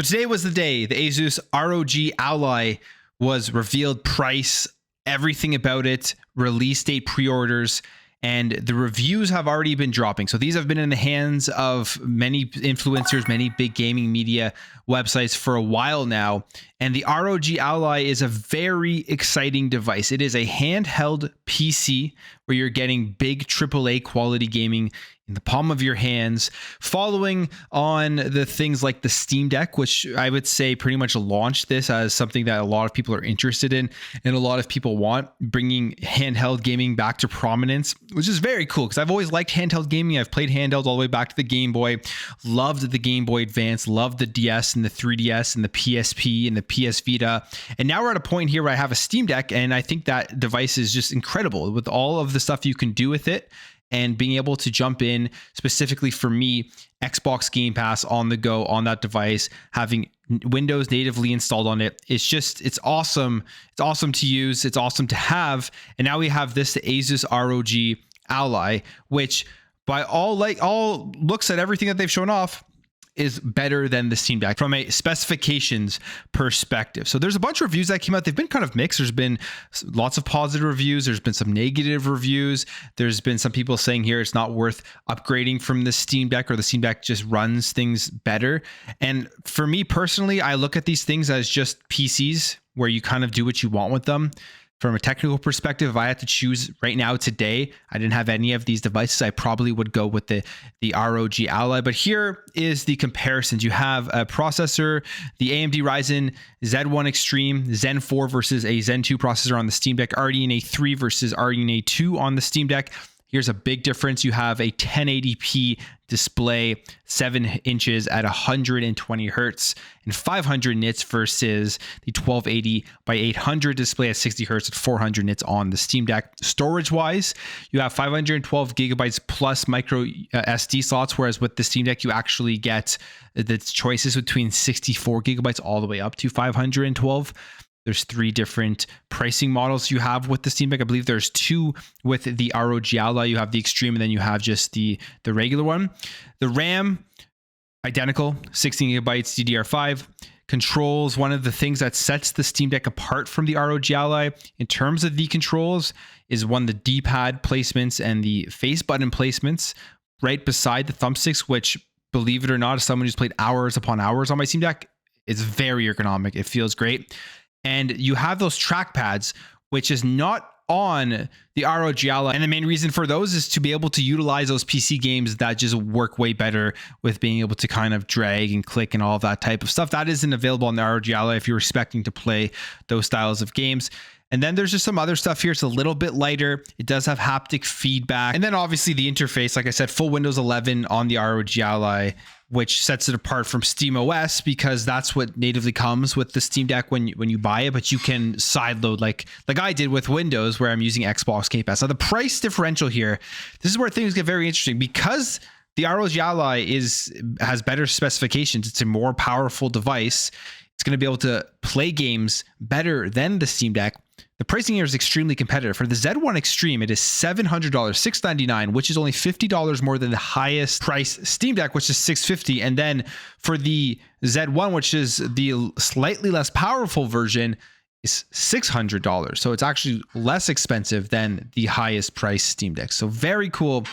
So today was the day the Asus ROG Ally was revealed, price, everything about it, release date, pre-orders, and the reviews have already been dropping. So these have been in the hands of many influencers, many big gaming media websites for a while now. And the ROG Ally is a very exciting device. It is a handheld PC where you're getting big AAA quality gaming in the palm of your hands, following on the things like the Steam Deck, which I would say pretty much launched this as something that a lot of people are interested in and a lot of people want, bringing handheld gaming back to prominence, which is very cool because I've always liked handheld gaming. I've played handheld all the way back to the Game Boy, loved the Game Boy Advance, loved the DS and the 3DS and the PSP and the PS Vita. And now we're at a point here where I have a Steam Deck, and I think that device is just incredible with all of the stuff you can do with it. And being able to jump in specifically for me, Xbox Game Pass on the go on that device, having Windows natively installed on it. It's awesome. It's awesome to use. It's awesome to have. And now we have this, the Asus ROG Ally, which by all looks at everything that they've shown off, is better than the Steam Deck from a specifications perspective. So there's a bunch of reviews that came out. They've been kind of mixed. There's been lots of positive reviews. There's been some negative reviews. There's been some people saying here it's not worth upgrading from the Steam Deck, or the Steam Deck just runs things better. And for me personally, I look at these things as just PCs where you kind of do what you want with them. From a technical perspective, if I had to choose right now today, I didn't have any of these devices, I probably would go with the ROG Ally. But here is the comparisons. You have a processor, the AMD Ryzen Z1 Extreme, Zen 4 versus a Zen 2 processor on the Steam Deck, RDNA 3 versus RDNA 2 on the Steam Deck. Here's a big difference. You have a 1080p display, 7 inches at 120 hertz and 500 nits versus the 1280 by 800 display at 60 hertz at 400 nits on the Steam Deck. Storage wise, you have 512 gigabytes plus micro SD slots, whereas with the Steam Deck, you actually get the choices between 64 gigabytes all the way up to 512. There's 3 different pricing models you have with the Steam Deck. I believe there's 2 with the ROG Ally. You have the Extreme, and then you have just the regular one. The RAM, identical, 16 gigabytes DDR5. Controls, one of the things that sets the Steam Deck apart from the ROG Ally in terms of the controls is the D-pad placements and the face button placements right beside the thumbsticks, which, believe it or not, as someone who's played hours upon hours on my Steam Deck, it's very ergonomic. It feels great. And you have those trackpads, which is not on the ROG Ally. And the main reason for those is to be able to utilize those PC games that just work way better with being able to kind of drag and click and all of that type of stuff. That isn't available on the ROG Ally if you're expecting to play those styles of games. And then there's just some other stuff here. It's a little bit lighter. It does have haptic feedback. And then obviously the interface, like I said, full Windows 11 on the ROG Ally, which sets it apart from SteamOS because that's what natively comes with the Steam Deck when you buy it, but you can sideload like I did with Windows where I'm using Xbox Game Pass. Now the price differential here, this is where things get very interesting because the ROG Ally has better specifications. It's a more powerful device. It's going to be able to play games better than the Steam Deck. The pricing here is extremely competitive. For the Z1 Extreme, it is $700, $699, which is only $50 more than the highest price Steam Deck, which is $650. And then for the Z1, which is the slightly less powerful version, is $600. So it's actually less expensive than the highest price Steam Deck. So very cool.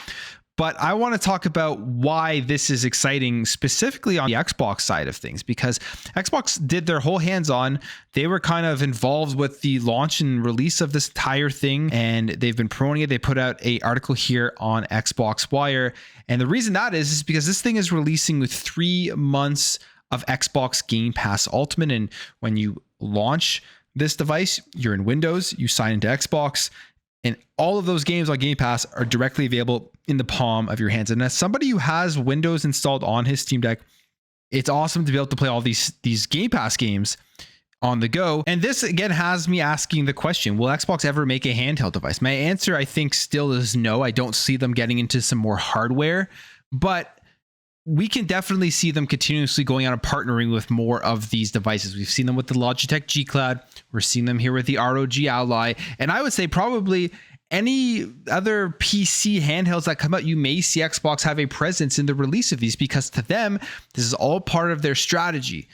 But I want to talk about why this is exciting specifically on the Xbox side of things, because Xbox did their whole hands-on. They were kind of involved with the launch and release of this entire thing, and they've been promoting it. They put out an article here on Xbox Wire. And the reason that is because this thing is releasing with 3 months of Xbox Game Pass Ultimate. And when you launch this device, you're in Windows, you sign into Xbox, and all of those games on Game Pass are directly available in the palm of your hands. And as somebody who has Windows installed on his Steam Deck, it's awesome to be able to play all these Game Pass games on the go. And this again has me asking the question, will Xbox ever make a handheld device? My answer, I think, still is no. I don't see them getting into some more hardware, but we can definitely see them continuously going out and partnering with more of these devices. We've seen them with the Logitech G Cloud. We're seeing them here with the ROG Ally. And I would say probably any other PC handhelds that come out, you may see Xbox have a presence in the release of these because to them, this is all part of their strategy.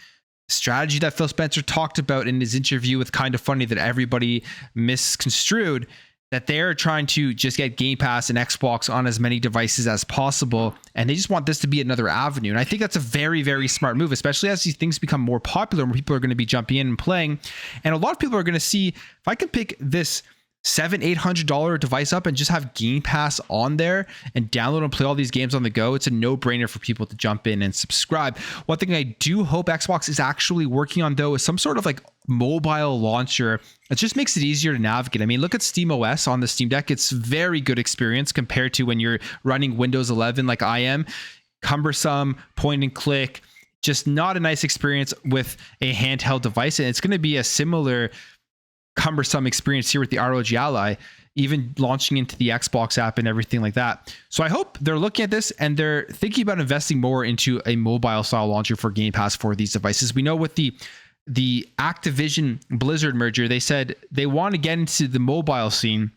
strategy that Phil Spencer talked about in his interview with Kinda Funny that everybody misconstrued, that they're trying to just get Game Pass and Xbox on as many devices as possible. And they just want this to be another avenue. And I think that's a very, very smart move, especially as these things become more popular, more people are going to be jumping in and playing. And a lot of people are going to see, if I can pick this $700-800 device up and just have Game Pass on there and download and play all these games on the go, it's a no-brainer for people to jump in and subscribe. One thing I do hope Xbox is actually working on, though, is some sort of like mobile launcher. It just makes it easier to navigate. I mean, look at SteamOS on the Steam Deck. It's very good experience compared to when you're running Windows 11 like I am. Cumbersome, point and click, just not a nice experience with a handheld device. And it's going to be a similar cumbersome experience here with the ROG Ally, even launching into the Xbox app and everything like that. So I hope they're looking at this and they're thinking about investing more into a mobile style launcher for Game Pass for these devices. We know with the Activision Blizzard merger, they said they want to get into the mobile scene,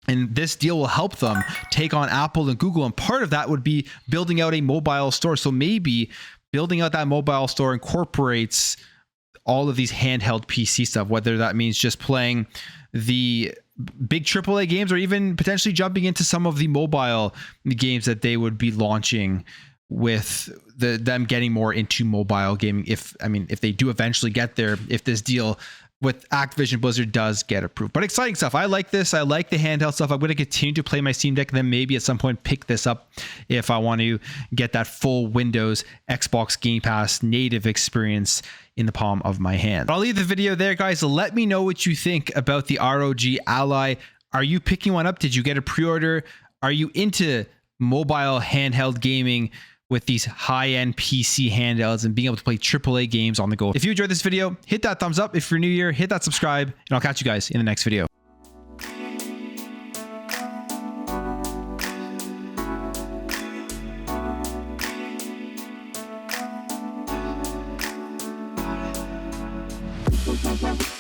and this deal will help them take on Apple and Google. And part of that would be building out a mobile store. So maybe building out that mobile store incorporates all of these handheld PC stuff, whether that means just playing the big AAA games or even potentially jumping into some of the mobile games that they would be launching with them getting more into mobile gaming. If they do eventually get there, if this deal with Activision Blizzard does get approved. But exciting stuff. I like this. I like the handheld stuff. I'm going to continue to play my Steam Deck, and then maybe at some point pick this up if I want to get that full Windows Xbox Game Pass native experience in the palm of my hand. But I'll leave the video there, guys. Let me know what you think about the ROG Ally. Are you picking one up? Did you get a pre-order? Are you into mobile handheld gaming with these high-end PC handhelds and being able to play AAA games on the go? If you enjoyed this video, hit that thumbs up. If you're new here, hit that subscribe, and I'll catch you guys in the next video. We'll be right back.